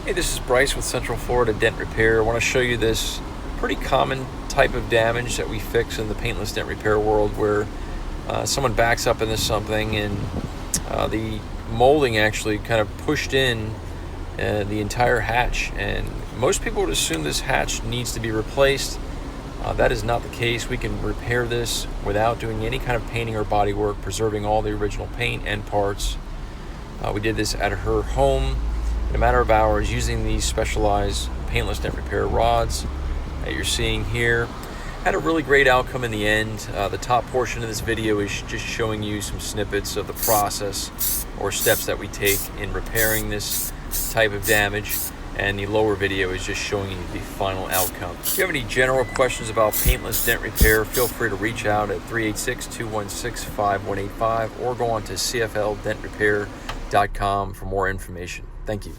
Hey, this is Bryce with Central Florida Dent Repair. I want to show you this pretty common type of damage that we fix in the paintless dent repair world, where someone backs up into something and the molding actually kind of pushed in the entire hatch, and most people would assume this hatch needs to be replaced. That is not the case. We can repair this without doing any kind of painting or body work, preserving all the original paint and parts. We did this at her home in a matter of hours using these specialized paintless dent repair rods that you're seeing here. Had a really great outcome in the end. The top portion of this video is just showing you some snippets of the process or steps that we take in repairing this type of damage, and the lower video is just showing you the final outcome. If you have any general questions about paintless dent repair, feel free to reach out at 386-216-5185 or go on to cfldentrepair.com for more information. Thank you.